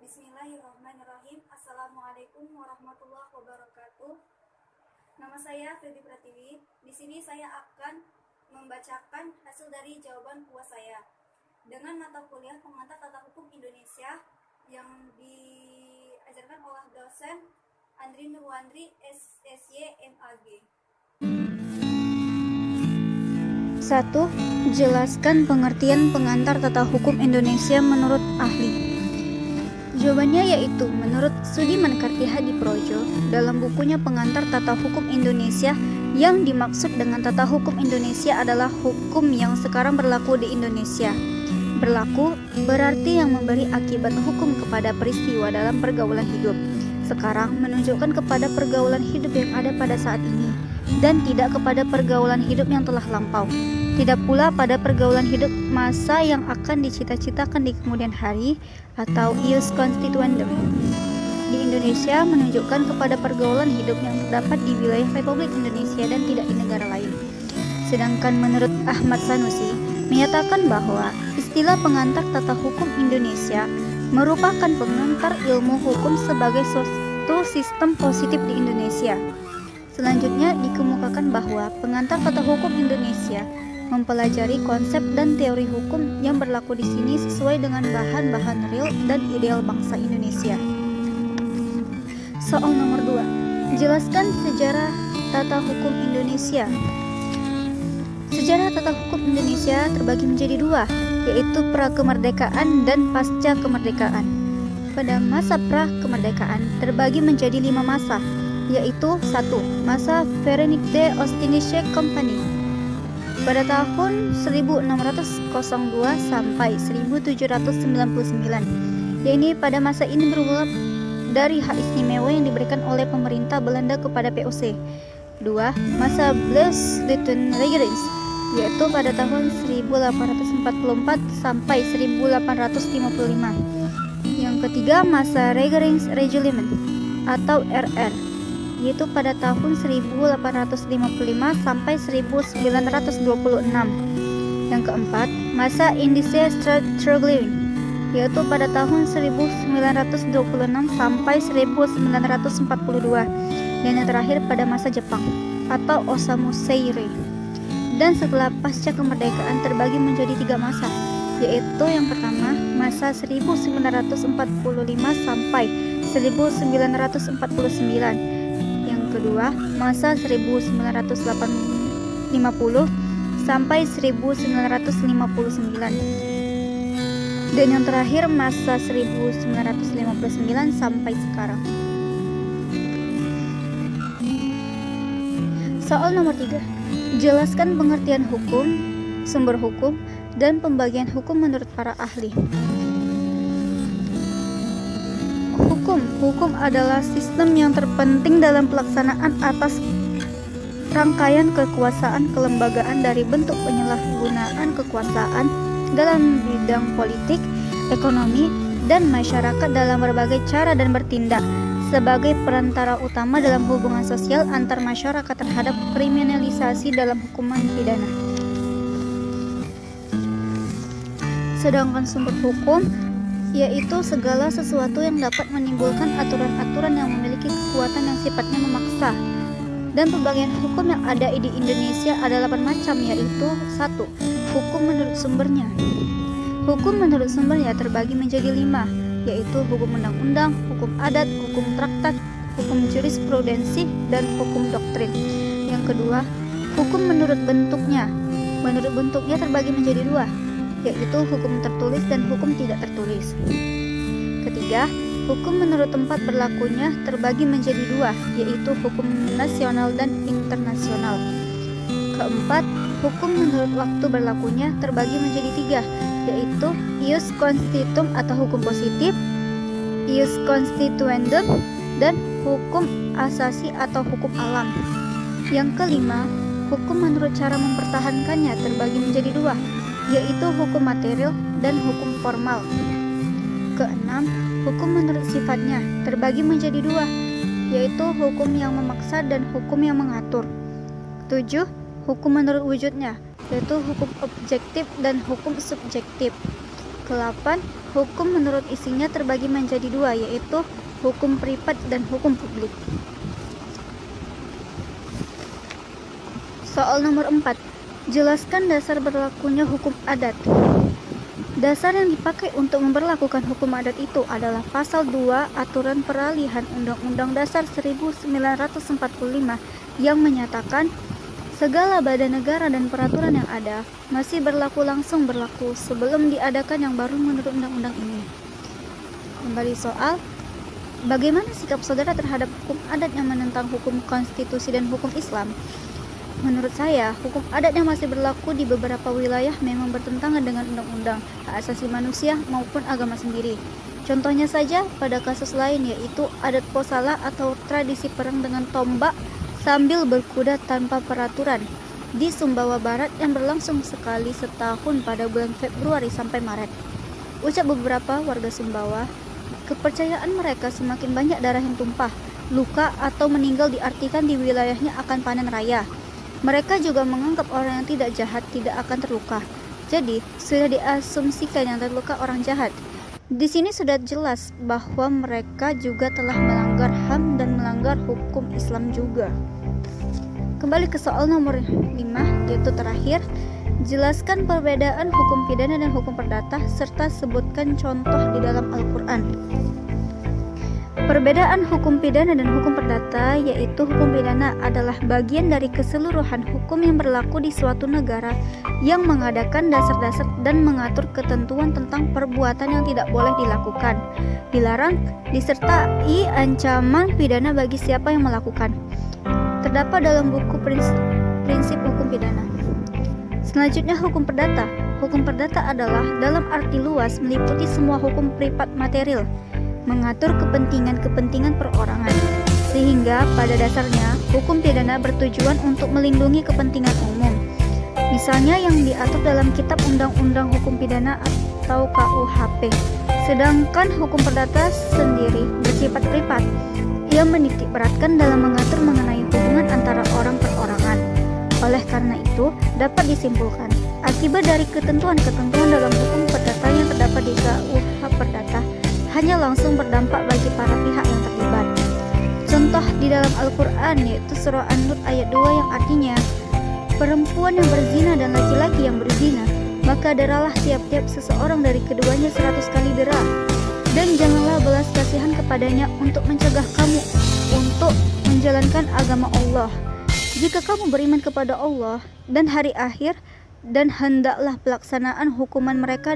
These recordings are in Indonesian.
Bismillahirrahmanirrahim. Assalamualaikum warahmatullahi wabarakatuh. Nama saya Feby Pratiwi. Di sini saya akan membacakan hasil dari jawaban puas saya dengan mata kuliah pengantar tata hukum Indonesia yang diajarkan oleh dosen Andri Nurwandri SSY MAG. 1. Jelaskan pengertian pengantar tata hukum Indonesia menurut ahli. Jawabannya yaitu menurut Sudiman Kartihadiprodjo dalam bukunya Pengantar Tata Hukum Indonesia, yang dimaksud dengan tata hukum Indonesia adalah hukum yang sekarang berlaku di Indonesia. Berlaku berarti yang memberi akibat hukum kepada peristiwa dalam pergaulan hidup sekarang, menunjukkan kepada pergaulan hidup yang ada pada saat ini dan tidak kepada pergaulan hidup yang telah lampau. Tidak pula pada pergaulan hidup masa yang akan dicita-citakan di kemudian hari atau ius constituendum. Di Indonesia menunjukkan kepada pergaulan hidup yang terdapat di wilayah Republik Indonesia dan tidak di negara lain. Sedangkan menurut Ahmad Sanusi menyatakan bahwa istilah pengantar tata hukum Indonesia merupakan pengantar ilmu hukum sebagai suatu sistem positif di Indonesia. Selanjutnya dikemukakan bahwa pengantar tata hukum Indonesia mempelajari konsep dan teori hukum yang berlaku di sini sesuai dengan bahan-bahan real dan ideal bangsa Indonesia. Soal nomor 2. Jelaskan sejarah tata hukum Indonesia. Sejarah tata hukum Indonesia terbagi menjadi dua, yaitu pra-kemerdekaan dan pasca kemerdekaan. Pada masa pra-kemerdekaan terbagi menjadi 5 masa, yaitu 1. Masa Vereinigte Ostindische Compagnie pada tahun 1602 sampai 1799. Yakni pada masa ini bermula dari hak istimewa yang diberikan oleh pemerintah Belanda kepada POC. 2. Masa Blessuiten Regerings, yaitu pada tahun 1844 sampai 1855. Yang ketiga, masa Regeringsreglement atau RR, yaitu pada tahun 1855 sampai 1926. Yang keempat, masa Indische Struggling, yaitu pada tahun 1926 sampai 1942. Dan yang terakhir pada masa Jepang atau Osamu Seirei. Dan setelah pasca kemerdekaan terbagi menjadi 3 masa, yaitu yang pertama masa 1945 sampai 1949. Kedua, masa 1950 sampai 1959. Dan yang terakhir masa 1959 sampai sekarang. Soal nomor 3. Jelaskan pengertian hukum, sumber hukum, dan pembagian hukum menurut para ahli. Hukum adalah sistem yang terpenting dalam pelaksanaan atas rangkaian kekuasaan kelembagaan dari bentuk penyalahgunaan kekuasaan dalam bidang politik, ekonomi, dan masyarakat dalam berbagai cara dan bertindak sebagai perantara utama dalam hubungan sosial antar masyarakat terhadap kriminalisasi dalam hukuman pidana. Sedangkan sumber hukum yaitu segala sesuatu yang dapat menimbulkan aturan-aturan yang memiliki kekuatan yang sifatnya memaksa. Dan pembagian hukum yang ada di Indonesia ada 8 macam, yaitu 1. Hukum menurut sumbernya. Hukum menurut sumbernya terbagi menjadi 5, yaitu hukum undang-undang, hukum adat, hukum traktat, hukum jurisprudensi, dan hukum doktrin. Yang kedua, hukum menurut bentuknya. Menurut bentuknya terbagi menjadi 2, yaitu hukum tertulis dan hukum tidak tertulis. Ketiga, hukum menurut tempat berlakunya terbagi menjadi 2, yaitu hukum nasional dan internasional. Keempat, hukum menurut waktu berlakunya terbagi menjadi 3, yaitu ius constitutum atau hukum positif, ius constituendum, dan hukum asasi atau hukum alam. Yang kelima, hukum menurut cara mempertahankannya terbagi menjadi 2, yaitu hukum material dan hukum formal. Keenam, hukum menurut sifatnya terbagi menjadi 2, yaitu hukum yang memaksa dan hukum yang mengatur. 7. Hukum menurut wujudnya, yaitu hukum objektif dan hukum subjektif. Ke-8, hukum menurut isinya terbagi menjadi dua, yaitu hukum privat dan hukum publik. Soal nomor 4. Jelaskan dasar berlakunya hukum adat. Dasar yang dipakai untuk memberlakukan hukum adat itu adalah Pasal 2 Aturan Peralihan Undang-Undang Dasar 1945 yang menyatakan segala badan negara dan peraturan yang ada masih berlaku sebelum diadakan yang baru menurut undang-undang ini. Kembali soal, bagaimana sikap saudara terhadap hukum adat yang menentang hukum konstitusi dan hukum Islam? Menurut saya, hukum adat yang masih berlaku di beberapa wilayah memang bertentangan dengan undang-undang, hak asasi manusia maupun agama sendiri. Contohnya saja pada kasus lain, yaitu adat posala atau tradisi perang dengan tombak sambil berkuda tanpa peraturan di Sumbawa Barat yang berlangsung sekali setahun pada bulan Februari sampai Maret. Ucap beberapa warga Sumbawa, kepercayaan mereka semakin banyak darah yang tumpah, luka atau meninggal diartikan di wilayahnya akan panen raya. Mereka juga menganggap orang yang tidak jahat tidak akan terluka. Jadi, sudah diasumsikan yang terluka orang jahat. Di sini sudah jelas bahwa mereka juga telah melanggar HAM dan melanggar hukum Islam juga. Kembali ke soal nomor 5, yaitu terakhir. Jelaskan perbedaan hukum pidana dan hukum perdata serta sebutkan contoh di dalam Al-Quran. Perbedaan hukum pidana dan hukum perdata, yaitu hukum pidana adalah bagian dari keseluruhan hukum yang berlaku di suatu negara yang mengadakan dasar-dasar dan mengatur ketentuan tentang perbuatan yang tidak boleh dilakukan, dilarang, disertai ancaman pidana bagi siapa yang melakukan. Terdapat dalam buku prinsip hukum pidana. Selanjutnya hukum perdata. Hukum perdata adalah dalam arti luas meliputi semua hukum privat material, mengatur kepentingan-kepentingan perorangan, sehingga pada dasarnya hukum pidana bertujuan untuk melindungi kepentingan umum. Misalnya yang diatur dalam Kitab Undang-Undang Hukum Pidana atau KUHP. Sedangkan hukum perdata sendiri bersifat privat. Ia menitik beratkan dalam mengatur mengenai hubungan antara orang perorangan. Oleh karena itu, dapat disimpulkan akibat dari ketentuan-ketentuan dalam hukum perdata yang terdapat di KUH Perdata hanya langsung berdampak bagi para pihak yang terlibat. Contoh di dalam Al-Quran yaitu surah An-Nur ayat 2 yang artinya, perempuan yang berzina dan laki-laki yang berzina, maka deralah tiap-tiap seseorang dari keduanya 100 kali dera, dan janganlah belas kasihan kepadanya untuk mencegah kamu untuk menjalankan agama Allah. Jika kamu beriman kepada Allah dan hari akhir, dan hendaklah pelaksanaan hukuman mereka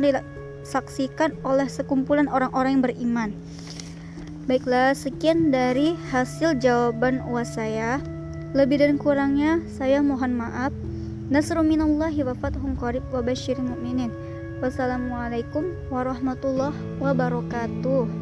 saksikan oleh sekumpulan orang-orang yang beriman. Baiklah, sekian dari hasil jawaban UAS saya. Lebih dan kurangnya saya mohon maaf. Nasrun minallahi wa fathun qarib wa basyiril mu'minin. Wassalamualaikum warahmatullahi wabarakatuh.